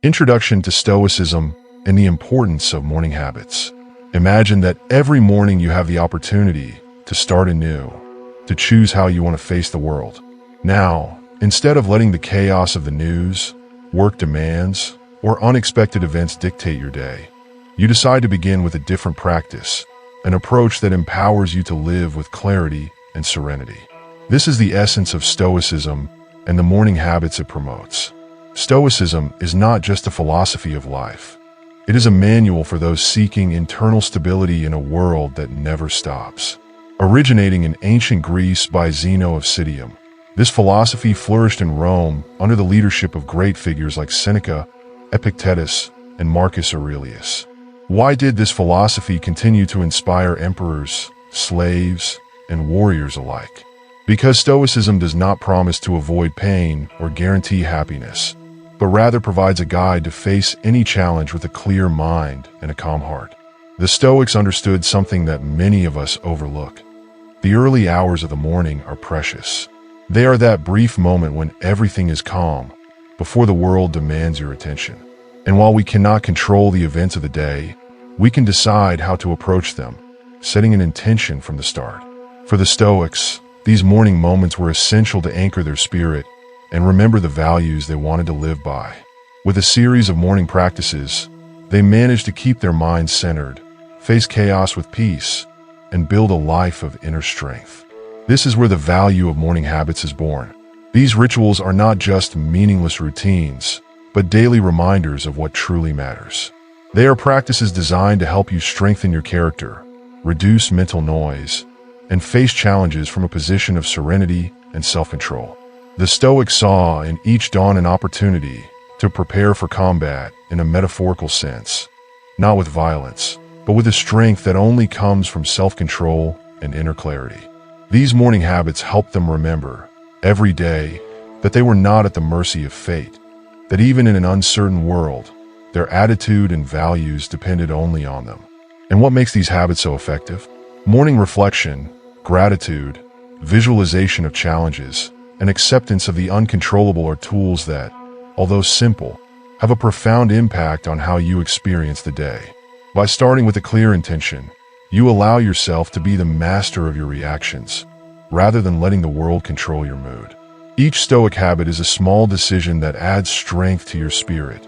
Introduction to Stoicism and the Importance of Morning Habits. Imagine that every morning you have the opportunity to start anew, to choose how you want to face the world. Now, instead of letting the chaos of the news, work demands, or unexpected events dictate your day, you decide to begin with a different practice, an approach that empowers you to live with clarity and serenity. This is the essence of Stoicism and the morning habits it promotes. Stoicism is not just a philosophy of life. It is a manual for those seeking internal stability in a world that never stops. Originating in ancient Greece by Zeno of Citium, this philosophy flourished in Rome under the leadership of great figures like Seneca, Epictetus, and Marcus Aurelius. Why did this philosophy continue to inspire emperors, slaves, and warriors alike? Because Stoicism does not promise to avoid pain or guarantee happiness, but rather provides a guide to face any challenge with a clear mind and a calm heart. The Stoics understood something that many of us overlook. The early hours of the morning are precious. They are that brief moment when everything is calm, before the world demands your attention. And while we cannot control the events of the day, we can decide how to approach them, setting an intention from the start. For the Stoics, these morning moments were essential to anchor their spirit and remember the values they wanted to live by. With a series of morning practices, they managed to keep their minds centered, face chaos with peace, and build a life of inner strength. This is where the value of morning habits is born. These rituals are not just meaningless routines, but daily reminders of what truly matters. They are practices designed to help you strengthen your character, reduce mental noise, and face challenges from a position of serenity and self-control. The Stoics saw in each dawn an opportunity to prepare for combat in a metaphorical sense, not with violence, but with a strength that only comes from self-control and inner clarity. These morning habits helped them remember, every day, that they were not at the mercy of fate, that even in an uncertain world, their attitude and values depended only on them. And what makes these habits so effective? Morning reflection, gratitude, visualization of challenges, and acceptance of the uncontrollable are tools that, although simple, have a profound impact on how you experience the day. By starting with a clear intention, you allow yourself to be the master of your reactions, rather than letting the world control your mood. Each Stoic habit is a small decision that adds strength to your spirit,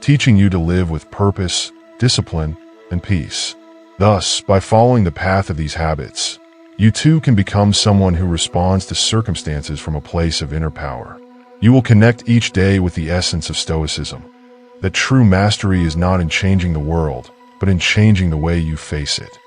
teaching you to live with purpose, discipline, and peace. Thus, by following the path of these habits, you too can become someone who responds to circumstances from a place of inner power. You will connect each day with the essence of Stoicism, that true mastery is not in changing the world, but in changing the way you face it.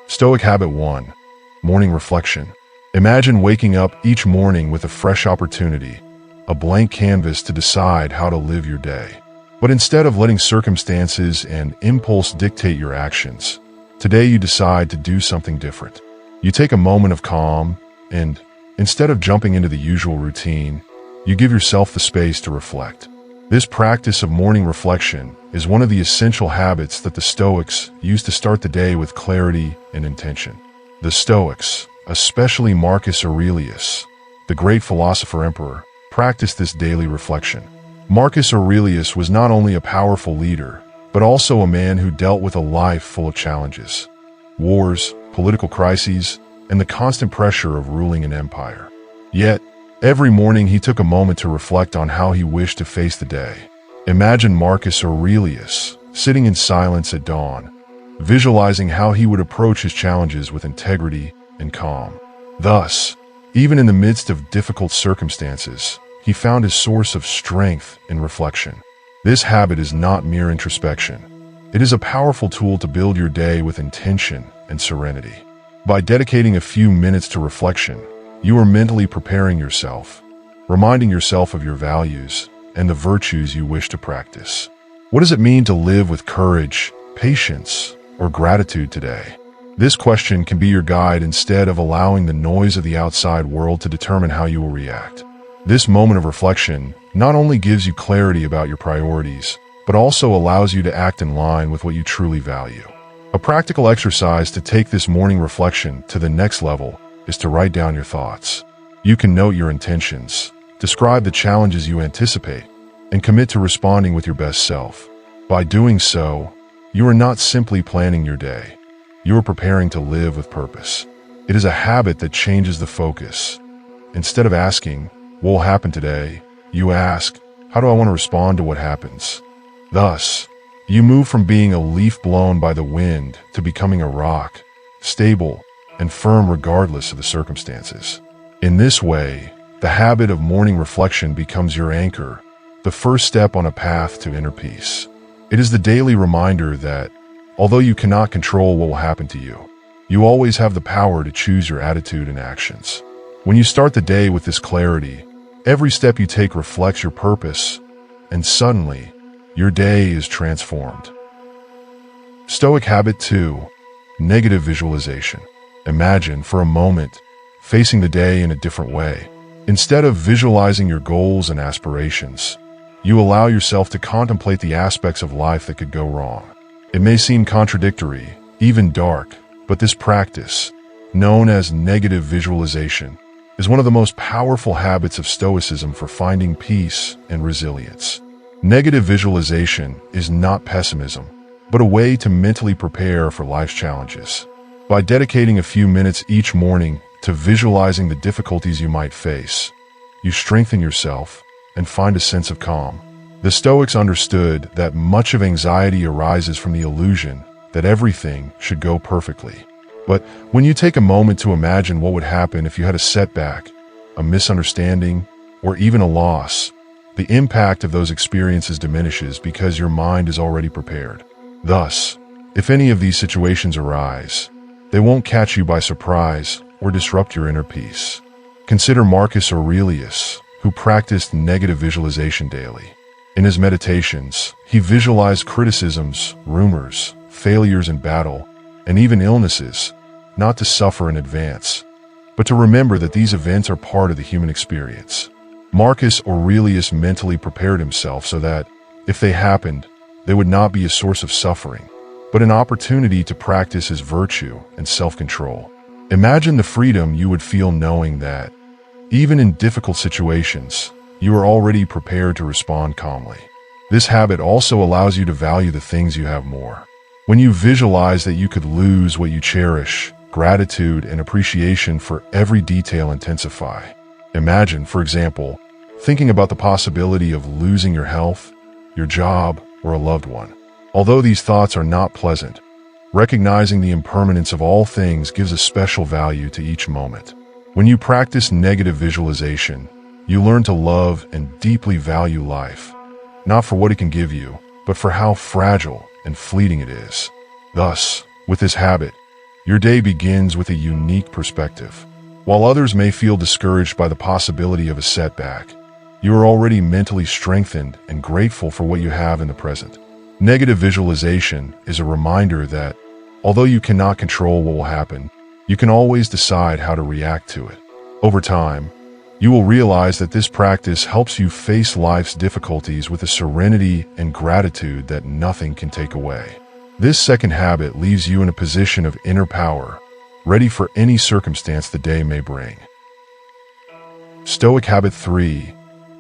Stoic Habit 1. Morning Reflection. Imagine waking up each morning with a fresh opportunity, a blank canvas to decide how to live your day. But instead of letting circumstances and impulse dictate your actions, today you decide to do something different. You take a moment of calm, and instead of jumping into the usual routine, you give yourself the space to reflect. This practice of morning reflection is one of the essential habits that the Stoics used to start the day with clarity and intention. The Stoics, especially Marcus Aurelius, the great philosopher-emperor, practiced this daily reflection. Marcus Aurelius was not only a powerful leader, but also a man who dealt with a life full of challenges, wars, political crises, and the constant pressure of ruling an empire. Yet, every morning he took a moment to reflect on how he wished to face the day. Imagine Marcus Aurelius sitting in silence at dawn, visualizing how he would approach his challenges with integrity and calm. Thus, even in the midst of difficult circumstances, he found his source of strength in reflection. This habit is not mere introspection. It is a powerful tool to build your day with intention and serenity. By dedicating a few minutes to reflection, you are mentally preparing yourself, reminding yourself of your values and the virtues you wish to practice. What does it mean to live with courage, patience, or gratitude today? This question can be your guide instead of allowing the noise of the outside world to determine how you will react. This moment of reflection not only gives you clarity about your priorities, but also allows you to act in line with what you truly value. A practical exercise to take this morning reflection to the next level is to write down your thoughts. You can note your intentions, describe the challenges you anticipate, and commit to responding with your best self. By doing so, you are not simply planning your day. You are preparing to live with purpose. It is a habit that changes the focus. Instead of asking, "What will happen today?" you ask, "How do I want to respond to what happens?" Thus, you move from being a leaf blown by the wind to becoming a rock, stable and firm regardless of the circumstances. In this way, the habit of morning reflection becomes your anchor, the first step on a path to inner peace. It is the daily reminder that, although you cannot control what will happen to you, you always have the power to choose your attitude and actions. When you start the day with this clarity, every step you take reflects your purpose, and suddenly, your day is transformed. Stoic habit 2, negative visualization. Imagine for a moment facing the day in a different way. Instead of visualizing your goals and aspirations, you allow yourself to contemplate the aspects of life that could go wrong. It may seem contradictory, even dark, but this practice, known as negative visualization, is one of the most powerful habits of Stoicism for finding peace and resilience. Negative visualization is not pessimism, but a way to mentally prepare for life's challenges. By dedicating a few minutes each morning to visualizing the difficulties you might face, you strengthen yourself and find a sense of calm. The Stoics understood that much of anxiety arises from the illusion that everything should go perfectly. But when you take a moment to imagine what would happen if you had a setback, a misunderstanding, or even a loss, the impact of those experiences diminishes because your mind is already prepared. Thus, if any of these situations arise, they won't catch you by surprise or disrupt your inner peace. Consider Marcus Aurelius, who practiced negative visualization daily. In his meditations, he visualized criticisms, rumors, failures in battle, and even illnesses, not to suffer in advance, but to remember that these events are part of the human experience. Marcus Aurelius mentally prepared himself so that, if they happened, they would not be a source of suffering, but an opportunity to practice his virtue and self-control. Imagine the freedom you would feel knowing that, even in difficult situations, you are already prepared to respond calmly. This habit also allows you to value the things you have more. When you visualize that you could lose what you cherish, gratitude and appreciation for every detail intensify. Imagine, for example, thinking about the possibility of losing your health, your job, or a loved one. Although these thoughts are not pleasant, recognizing the impermanence of all things gives a special value to each moment. When you practice negative visualization, you learn to love and deeply value life, not for what it can give you, but for how fragile and fleeting it is. Thus, with this habit, your day begins with a unique perspective. While others may feel discouraged by the possibility of a setback, you are already mentally strengthened and grateful for what you have in the present. Negative visualization is a reminder that, although you cannot control what will happen, you can always decide how to react to it. Over time, you will realize that this practice helps you face life's difficulties with a serenity and gratitude that nothing can take away. This second habit leaves you in a position of inner power, ready for any circumstance the day may bring. Stoic habit 3,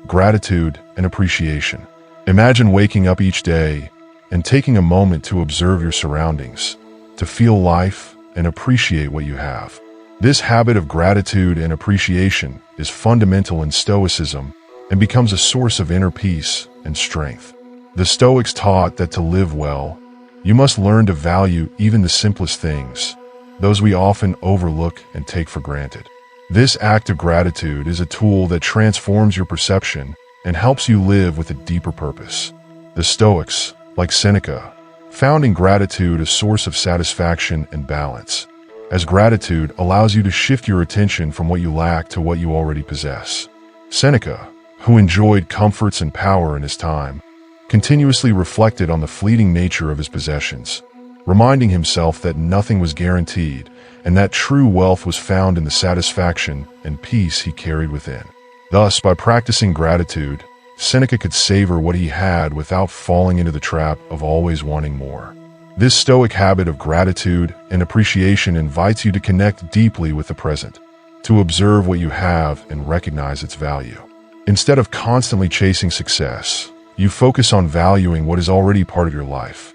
gratitude and appreciation. Imagine waking up each day and taking a moment to observe your surroundings, to feel life and appreciate what you have. This habit of gratitude and appreciation is fundamental in Stoicism and becomes a source of inner peace and strength. The Stoics taught that to live well, you must learn to value even the simplest things, those we often overlook and take for granted. This act of gratitude is a tool that transforms your perception and helps you live with a deeper purpose. The Stoics, like Seneca, found in gratitude a source of satisfaction and balance, as gratitude allows you to shift your attention from what you lack to what you already possess. Seneca, who enjoyed comforts and power in his time, continuously reflected on the fleeting nature of his possessions, reminding himself that nothing was guaranteed and that true wealth was found in the satisfaction and peace he carried within. Thus, by practicing gratitude, Seneca could savor what he had without falling into the trap of always wanting more. This Stoic habit of gratitude and appreciation invites you to connect deeply with the present, to observe what you have and recognize its value. Instead of constantly chasing success, You focus on valuing what is already part of your life: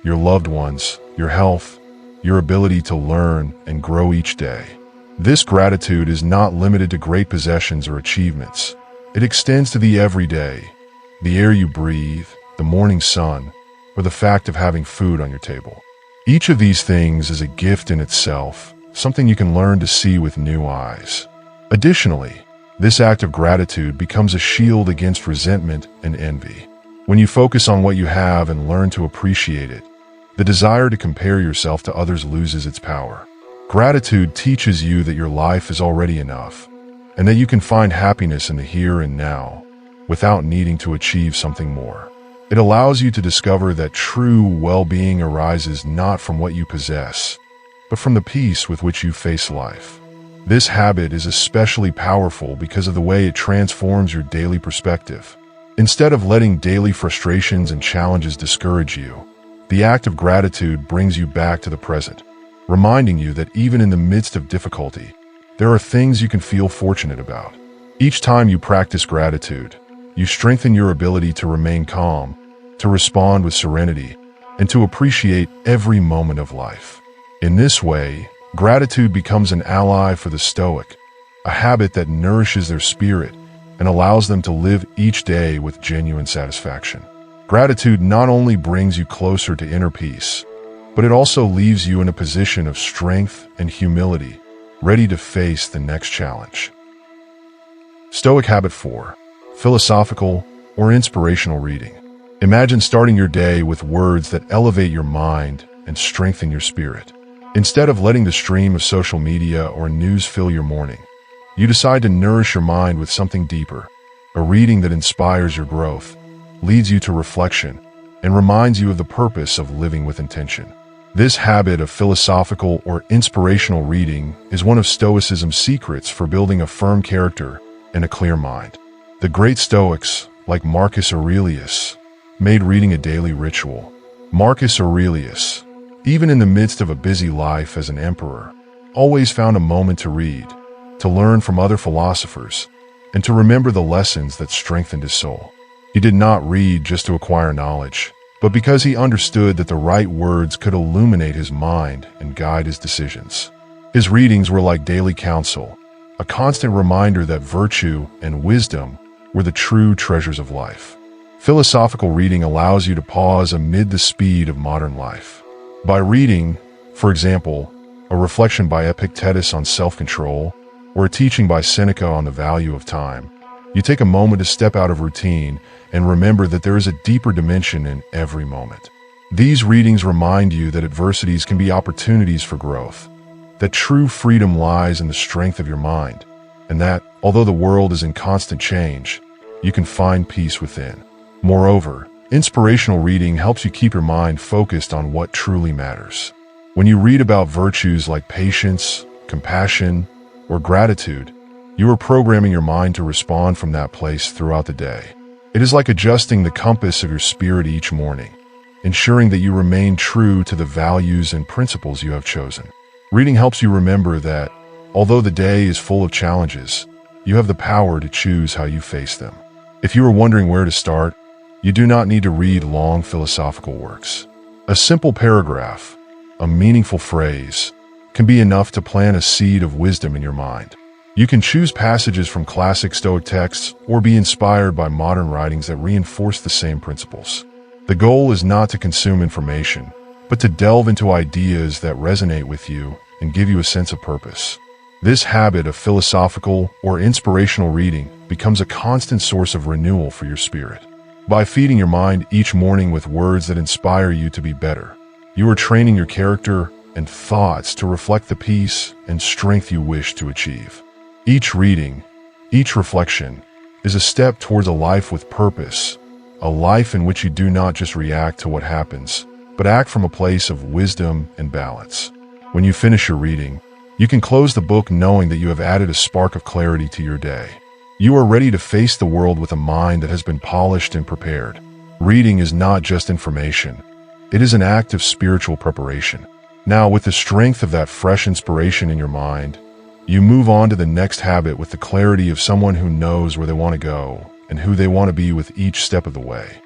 your loved ones, your health, your ability to learn and grow each day. This gratitude is not limited to great possessions or achievements. It extends to the everyday: the air you breathe, the morning sun, or the fact of having food on your table. Each of these things is a gift in itself, something you can learn to see with new eyes. Additionally, this act of gratitude becomes a shield against resentment and envy. When you focus on what you have and learn to appreciate it, the desire to compare yourself to others loses its power. Gratitude teaches you that your life is already enough, and that you can find happiness in the here and now, without needing to achieve something more. It allows you to discover that true well-being arises not from what you possess, but from the peace with which you face life. This habit is especially powerful because of the way it transforms your daily perspective. Instead of letting daily frustrations and challenges discourage you, the act of gratitude brings you back to the present, reminding you that even in the midst of difficulty, there are things you can feel fortunate about. Each time you practice gratitude, you strengthen your ability to remain calm, to respond with serenity, and to appreciate every moment of life. In this way, gratitude becomes an ally for the Stoic, a habit that nourishes their spirit and allows them to live each day with genuine satisfaction. Gratitude not only brings you closer to inner peace, but it also leaves you in a position of strength and humility, ready to face the next challenge. Stoic Habit 4. Philosophical or inspirational reading. Imagine starting your day with words that elevate your mind and strengthen your spirit. Instead of letting the stream of social media or news fill your morning, you decide to nourish your mind with something deeper, a reading that inspires your growth, leads you to reflection, and reminds you of the purpose of living with intention. This habit of philosophical or inspirational reading is one of Stoicism's secrets for building a firm character and a clear mind. The great Stoics, like Marcus Aurelius, made reading a daily ritual. Marcus Aurelius, even in the midst of a busy life as an emperor, always found a moment to read, to learn from other philosophers, and to remember the lessons that strengthened his soul. He did not read just to acquire knowledge, but because he understood that the right words could illuminate his mind and guide his decisions. His readings were like daily counsel, a constant reminder that virtue and wisdom were the true treasures of life. Philosophical reading allows you to pause amid the speed of modern life. By reading, for example, a reflection by Epictetus on self-control, or a teaching by Seneca on the value of time, you take a moment to step out of routine and remember that there is a deeper dimension in every moment. These readings remind you that adversities can be opportunities for growth, that true freedom lies in the strength of your mind, and that, although the world is in constant change, you can find peace within. Moreover, inspirational reading helps you keep your mind focused on what truly matters. When you read about virtues like patience, compassion, or gratitude, you are programming your mind to respond from that place throughout the day. It is like adjusting the compass of your spirit each morning, ensuring that you remain true to the values and principles you have chosen. Reading helps you remember that, although the day is full of challenges, you have the power to choose how you face them. If you are wondering where to start, you do not need to read long philosophical works. A simple paragraph, a meaningful phrase, can be enough to plant a seed of wisdom in your mind. You can choose passages from classic Stoic texts or be inspired by modern writings that reinforce the same principles. The goal is not to consume information, but to delve into ideas that resonate with you and give you a sense of purpose. This habit of philosophical or inspirational reading becomes a constant source of renewal for your spirit. By feeding your mind each morning with words that inspire you to be better, you are training your character and thoughts to reflect the peace and strength you wish to achieve. Each reading, each reflection, is a step towards a life with purpose, a life in which you do not just react to what happens, but act from a place of wisdom and balance. When you finish your reading, you can close the book knowing that you have added a spark of clarity to your day. You are ready to face the world with a mind that has been polished and prepared. Reading is not just information. It is an act of spiritual preparation. Now, with the strength of that fresh inspiration in your mind, you move on to the next habit with the clarity of someone who knows where they want to go and who they want to be with each step of the way.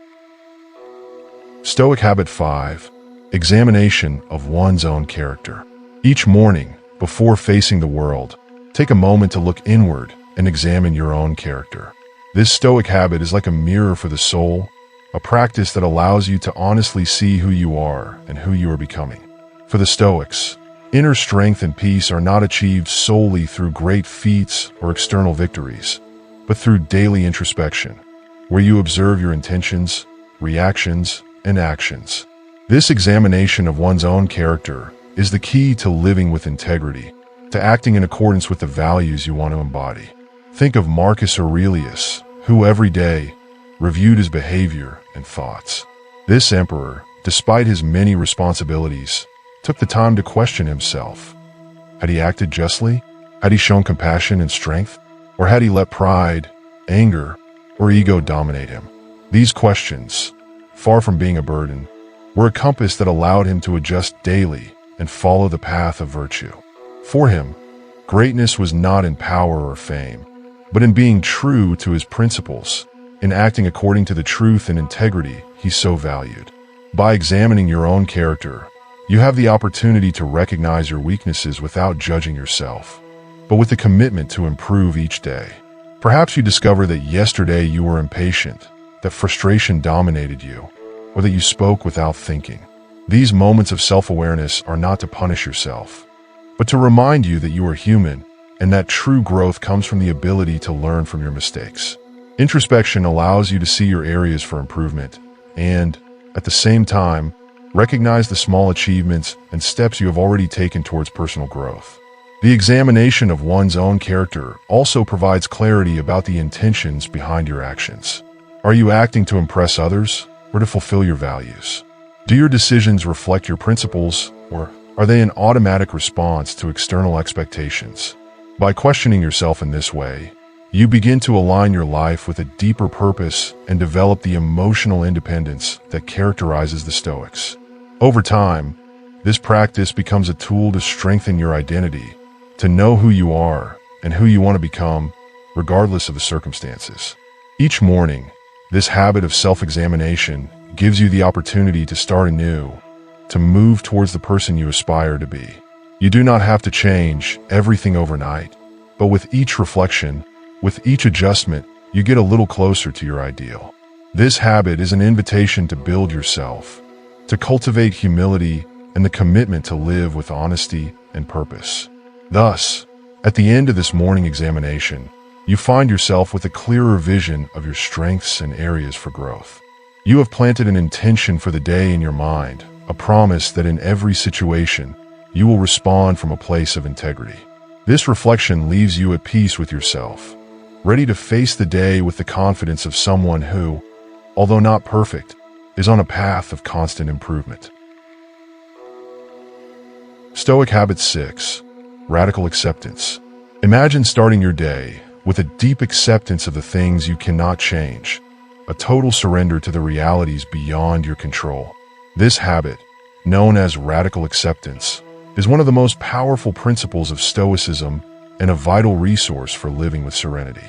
Stoic Habit 5. Examination of one's own character. Each morning, before facing the world, take a moment to look inward and examine your own character. This Stoic habit is like a mirror for the soul, a practice that allows you to honestly see who you are and who you are becoming. For the Stoics, inner strength and peace are not achieved solely through great feats or external victories, but through daily introspection, where you observe your intentions, reactions, and actions. This examination of one's own character is the key to living with integrity, to acting in accordance with the values you want to embody. Think of Marcus Aurelius, who every day reviewed his behavior and thoughts. This emperor, despite his many responsibilities, took the time to question himself. Had he acted justly? Had he shown compassion and strength? Or had he let pride, anger, or ego dominate him? These questions, far from being a burden, were a compass that allowed him to adjust daily and follow the path of virtue. For him, greatness was not in power or fame, but in being true to his principles, in acting according to the truth and integrity he so valued. By examining your own character, you have the opportunity to recognize your weaknesses without judging yourself, but with the commitment to improve each day. Perhaps you discover that yesterday you were impatient, that frustration dominated you, or that you spoke without thinking. These moments of self-awareness are not to punish yourself, but to remind you that you are human and that true growth comes from the ability to learn from your mistakes. Introspection allows you to see your areas for improvement and, at the same time, recognize the small achievements and steps you have already taken towards personal growth. The examination of one's own character also provides clarity about the intentions behind your actions. Are you acting to impress others or to fulfill your values? Do your decisions reflect your principles, or are they an automatic response to external expectations? By questioning yourself in this way, you begin to align your life with a deeper purpose and develop the emotional independence that characterizes the Stoics. Over time, this practice becomes a tool to strengthen your identity, to know who you are and who you want to become, regardless of the circumstances. Each morning, this habit of self-examination gives you the opportunity to start anew, to move towards the person you aspire to be. You do not have to change everything overnight, but with each reflection, with each adjustment, you get a little closer to your ideal. This habit is an invitation to build yourself, to cultivate humility and the commitment to live with honesty and purpose. Thus, at the end of this morning examination, you find yourself with a clearer vision of your strengths and areas for growth. You have planted an intention for the day in your mind, a promise that in every situation, you will respond from a place of integrity. This reflection leaves you at peace with yourself, ready to face the day with the confidence of someone who, although not perfect, is on a path of constant improvement. Stoic Habit 6. Radical Acceptance. Imagine starting your day with a deep acceptance of the things you cannot change, a total surrender to the realities beyond your control. This habit, known as radical acceptance, is one of the most powerful principles of Stoicism and a vital resource for living with serenity.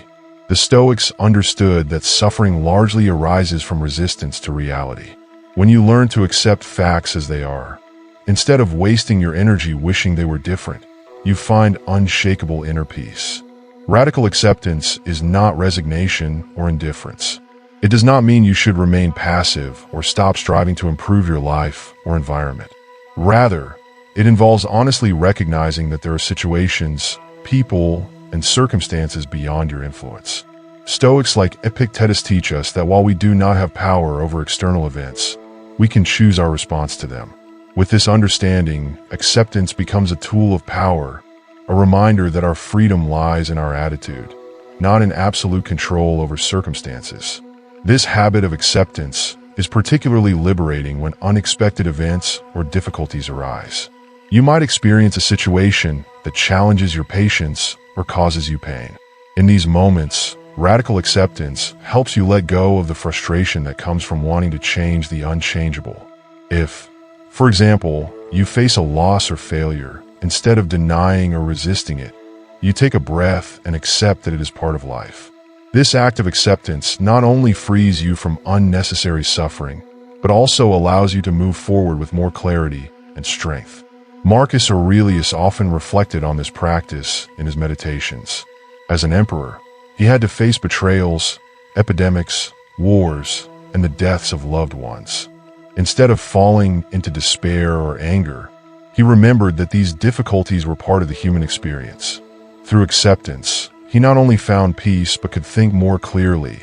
The Stoics understood that suffering largely arises from resistance to reality. When you learn to accept facts as they are, instead of wasting your energy wishing they were different, you find unshakable inner peace. Radical acceptance is not resignation or indifference. It does not mean you should remain passive or stop striving to improve your life or environment. Rather, it involves honestly recognizing that there are situations, people, and circumstances beyond your influence. Stoics like Epictetus teach us that while we do not have power over external events, we can choose our response to them. With this understanding, acceptance becomes a tool of power, a reminder that our freedom lies in our attitude, not in absolute control over circumstances. This habit of acceptance is particularly liberating when unexpected events or difficulties arise. You might experience a situation that challenges your patience or causes you pain. In these moments, radical acceptance helps you let go of the frustration that comes from wanting to change the unchangeable. If, for example, you face a loss or failure, instead of denying or resisting it, you take a breath and accept that it is part of life. This act of acceptance not only frees you from unnecessary suffering, but also allows you to move forward with more clarity and strength. Marcus Aurelius often reflected on this practice in his meditations. As an emperor, he had to face betrayals, epidemics, wars, and the deaths of loved ones. Instead of falling into despair or anger, he remembered that these difficulties were part of the human experience. Through acceptance, he not only found peace but could think more clearly,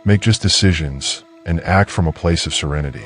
make just decisions, and act from a place of serenity.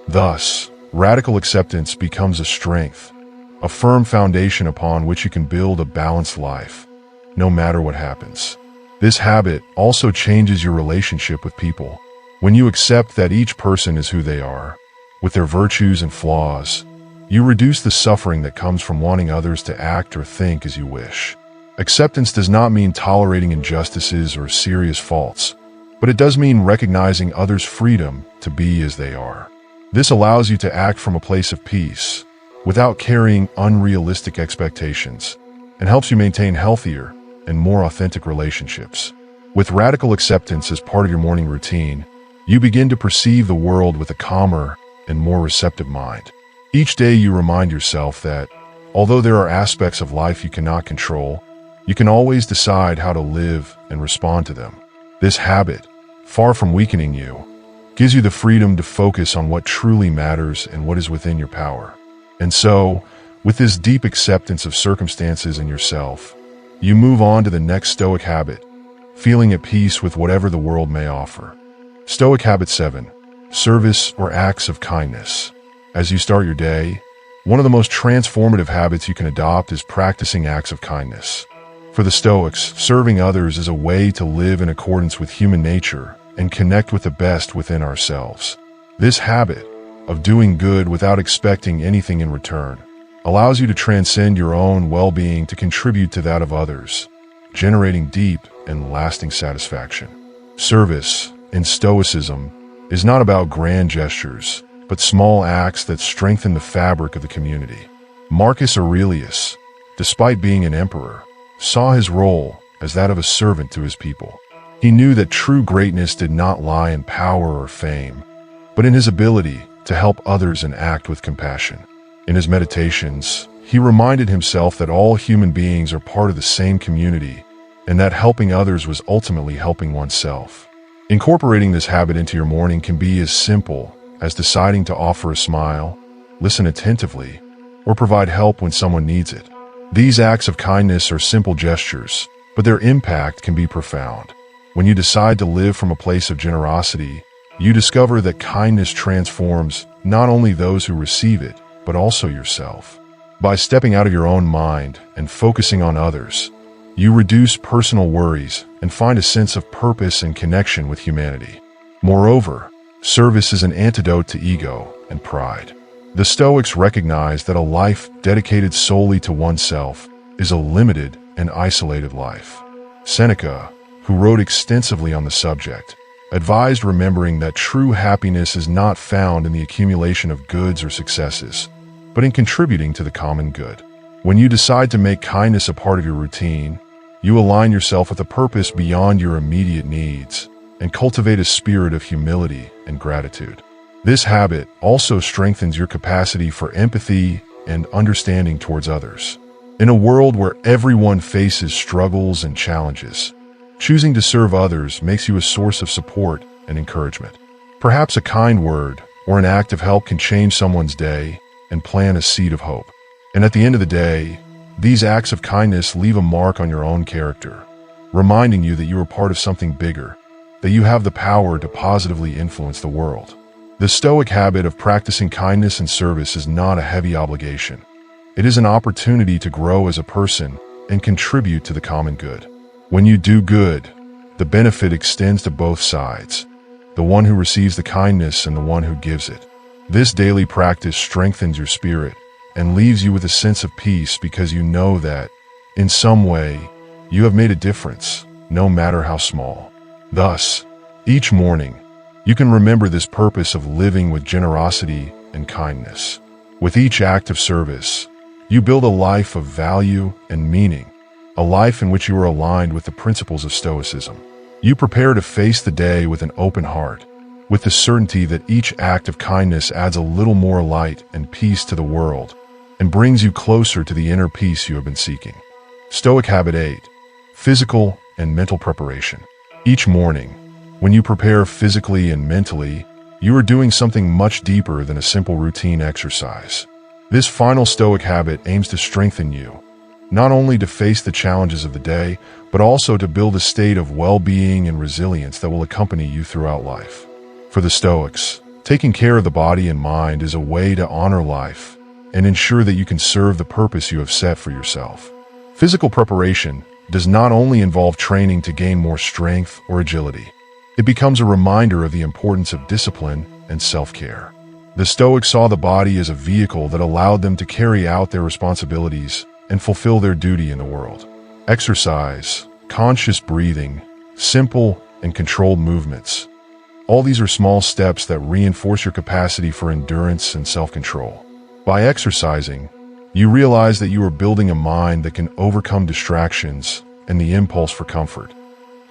Thus, radical acceptance becomes a strength, a firm foundation upon which you can build a balanced life, no matter what happens. This habit also changes your relationship with people. When you accept that each person is who they are, with their virtues and flaws, you reduce the suffering that comes from wanting others to act or think as you wish. Acceptance does not mean tolerating injustices or serious faults, but it does mean recognizing others' freedom to be as they are. This allows you to act from a place of peace, without carrying unrealistic expectations, and helps you maintain healthier and more authentic relationships. With radical acceptance as part of your morning routine, you begin to perceive the world with a calmer and more receptive mind. Each day you remind yourself that, although there are aspects of life you cannot control, you can always decide how to live and respond to them. This habit, far from weakening you, gives you the freedom to focus on what truly matters and what is within your power. And so, with this deep acceptance of circumstances and yourself, you move on to the next Stoic habit, feeling at peace with whatever the world may offer. Stoic habit 7, service or acts of kindness. As you start your day, one of the most transformative habits you can adopt is practicing acts of kindness. For the Stoics, serving others is a way to live in accordance with human nature and connect with the best within ourselves. This habit of doing good without expecting anything in return allows you to transcend your own well-being to contribute to that of others, generating deep and lasting satisfaction. Service, in Stoicism, is not about grand gestures, but small acts that strengthen the fabric of the community. Marcus Aurelius, despite being an emperor, saw his role as that of a servant to his people. He knew that true greatness did not lie in power or fame, but in his ability to help others and act with compassion. In his meditations, he reminded himself that all human beings are part of the same community, and that helping others was ultimately helping oneself. Incorporating this habit into your morning can be as simple as deciding to offer a smile, listen attentively, or provide help when someone needs it. These acts of kindness are simple gestures, but their impact can be profound. When you decide to live from a place of generosity, you discover that kindness transforms not only those who receive it, but also yourself. By stepping out of your own mind and focusing on others, you reduce personal worries and find a sense of purpose and connection with humanity. Moreover, service is an antidote to ego and pride. The Stoics recognize that a life dedicated solely to oneself is a limited and isolated life. Seneca, who wrote extensively on the subject, advised remembering that true happiness is not found in the accumulation of goods or successes, but in contributing to the common good. When you decide to make kindness a part of your routine, you align yourself with a purpose beyond your immediate needs and cultivate a spirit of humility and gratitude. This habit also strengthens your capacity for empathy and understanding towards others. In a world where everyone faces struggles and challenges, choosing to serve others makes you a source of support and encouragement. Perhaps a kind word or an act of help can change someone's day and plant a seed of hope. And at the end of the day, these acts of kindness leave a mark on your own character, reminding you that you are part of something bigger, that you have the power to positively influence the world. The Stoic habit of practicing kindness and service is not a heavy obligation. It is an opportunity to grow as a person and contribute to the common good. When you do good, the benefit extends to both sides, the one who receives the kindness and the one who gives it. This daily practice strengthens your spirit and leaves you with a sense of peace because you know that, in some way, you have made a difference, no matter how small. Thus, each morning, you can remember this purpose of living with generosity and kindness. With each act of service, you build a life of value and meaning, a life in which you are aligned with the principles of Stoicism. You prepare to face the day with an open heart, with the certainty that each act of kindness adds a little more light and peace to the world and brings you closer to the inner peace you have been seeking. Stoic Habit 8. Physical and mental preparation. Each morning, when you prepare physically and mentally, you are doing something much deeper than a simple routine exercise. This final Stoic habit aims to strengthen you, not only to face the challenges of the day, but also to build a state of well-being and resilience that will accompany you throughout life. For the Stoics, taking care of the body and mind is a way to honor life and ensure that you can serve the purpose you have set for yourself. Physical preparation does not only involve training to gain more strength or agility. It becomes a reminder of the importance of discipline and self-care. The Stoics saw the body as a vehicle that allowed them to carry out their responsibilities and fulfill their duty in the world. Exercise, conscious breathing, simple and controlled movements. All these are small steps that reinforce your capacity for endurance and self-control. By exercising, you realize that you are building a mind that can overcome distractions and the impulse for comfort.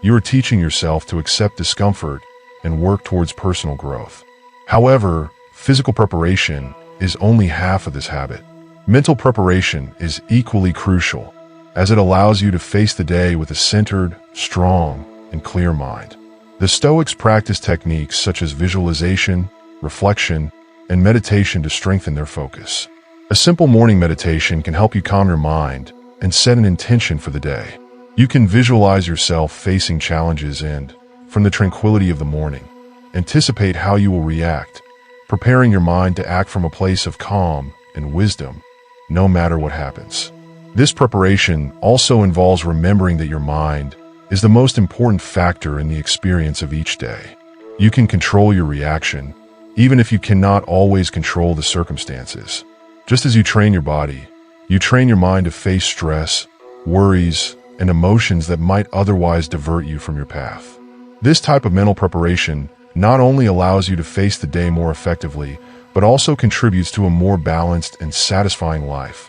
You are teaching yourself to accept discomfort and work towards personal growth. However, physical preparation is only half of this habit. Mental preparation is equally crucial, as it allows you to face the day with a centered, strong, and clear mind. The Stoics practice techniques such as visualization, reflection, and meditation to strengthen their focus. A simple morning meditation can help you calm your mind and set an intention for the day. You can visualize yourself facing challenges and, from the tranquility of the morning, anticipate how you will react, preparing your mind to act from a place of calm and wisdom, no matter what happens. This preparation also involves remembering that your mind is the most important factor in the experience of each day. You can control your reaction, even if you cannot always control the circumstances. Just as you train your body, you train your mind to face stress, worries, and emotions that might otherwise divert you from your path. This type of mental preparation not only allows you to face the day more effectively, but also contributes to a more balanced and satisfying life.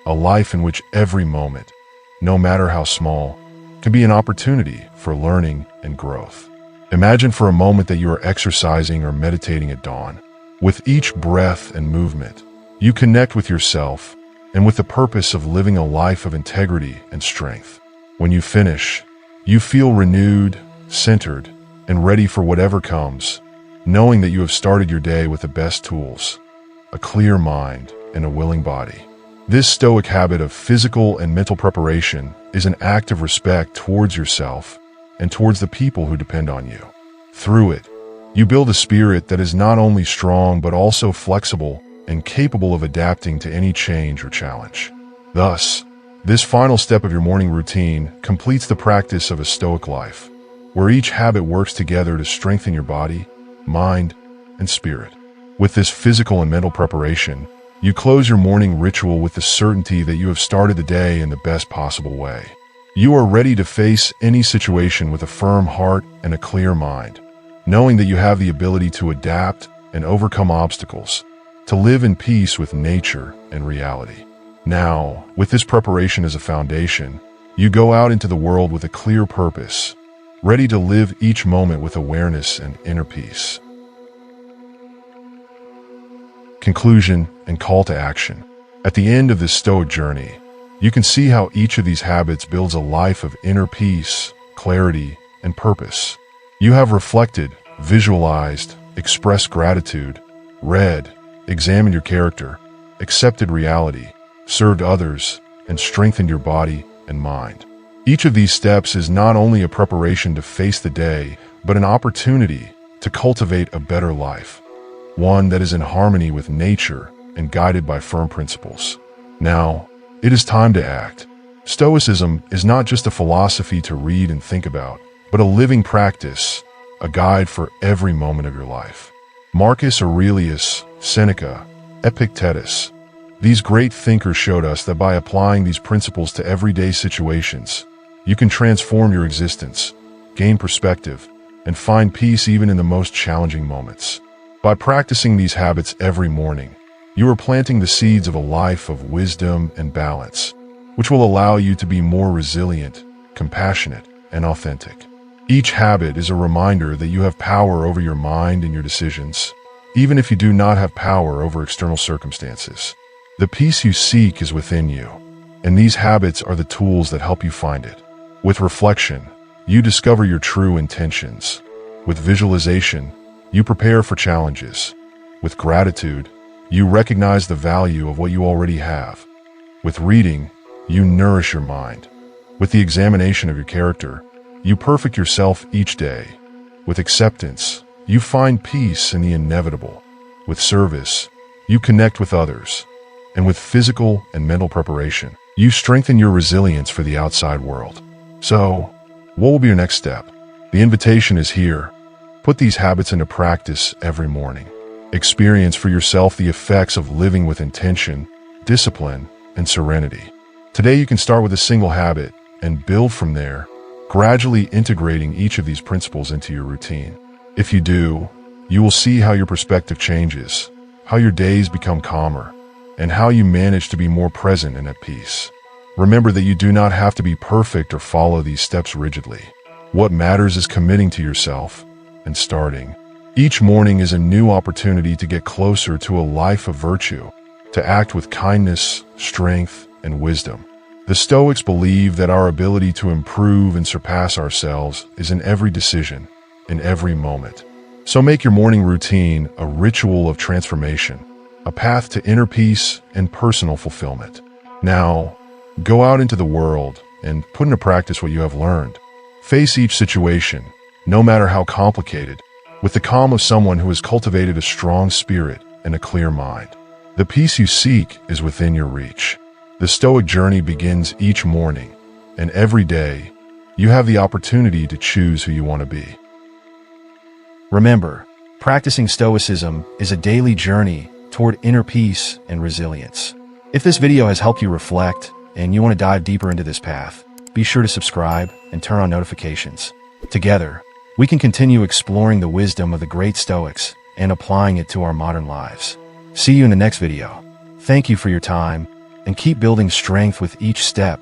A life in which every moment, no matter how small, can be an opportunity for learning and growth. Imagine for a moment that you are exercising or meditating at dawn. With each breath and movement, you connect with yourself and with the purpose of living a life of integrity and strength. When you finish, you feel renewed, centered, and ready for whatever comes, knowing that you have started your day with the best tools, a clear mind, and a willing body. This Stoic habit of physical and mental preparation is an act of respect towards yourself and towards the people who depend on you. Through it, you build a spirit that is not only strong but also flexible and capable of adapting to any change or challenge. Thus, this final step of your morning routine completes the practice of a Stoic life, where each habit works together to strengthen your body, mind, and spirit. With this physical and mental preparation, you close your morning ritual with the certainty that you have started the day in the best possible way. You are ready to face any situation with a firm heart and a clear mind, knowing that you have the ability to adapt and overcome obstacles, to live in peace with nature and reality. Now, with this preparation as a foundation, you go out into the world with a clear purpose, ready to live each moment with awareness and inner peace. Conclusion and call to action. At the end of this Stoic journey, you can see how each of these habits builds a life of inner peace, clarity, and purpose. You have reflected, visualized, expressed gratitude, read, examined your character, accepted reality, served others, and strengthened your body and mind. Each of these steps is not only a preparation to face the day, but an opportunity to cultivate a better life, one that is in harmony with nature and guided by firm principles. Now, it is time to act. Stoicism is not just a philosophy to read and think about, but a living practice, a guide for every moment of your life. Marcus Aurelius, Seneca, Epictetus. These great thinkers showed us that by applying these principles to everyday situations, you can transform your existence, gain perspective, and find peace even in the most challenging moments. By practicing these habits every morning, you are planting the seeds of a life of wisdom and balance, which will allow you to be more resilient, compassionate, and authentic. Each habit is a reminder that you have power over your mind and your decisions, even if you do not have power over external circumstances. The peace you seek is within you, and these habits are the tools that help you find it. With reflection, you discover your true intentions. With visualization, you prepare for challenges. With gratitude, you recognize the value of what you already have. With reading, you nourish your mind. With the examination of your character, you perfect yourself each day. With acceptance, you find peace in the inevitable. With service, you connect with others. And with physical and mental preparation, you strengthen your resilience for the outside world. So, what will be your next step? The invitation is here. Put these habits into practice every morning. Experience for yourself the effects of living with intention, discipline, and serenity. Today you can start with a single habit and build from there, gradually integrating each of these principles into your routine. If you do, you will see how your perspective changes, how your days become calmer, and how you manage to be more present and at peace. Remember that you do not have to be perfect or follow these steps rigidly. What matters is committing to yourself and starting. Each morning is a new opportunity to get closer to a life of virtue, to act with kindness, strength, and wisdom. The Stoics believe that our ability to improve and surpass ourselves is in every decision, in every moment. So make your morning routine a ritual of transformation, a path to inner peace and personal fulfillment. Now, go out into the world and put into practice what you have learned. Face each situation, no matter how complicated, with the calm of someone who has cultivated a strong spirit and a clear mind. The peace you seek is within your reach. The Stoic journey begins each morning, and every day, you have the opportunity to choose who you want to be. Remember, practicing Stoicism is a daily journey toward inner peace and resilience. If this video has helped you reflect and you want to dive deeper into this path, be sure to subscribe and turn on notifications. Together, we can continue exploring the wisdom of the great Stoics and applying it to our modern lives. See you in the next video. Thank you for your time, and keep building strength with each step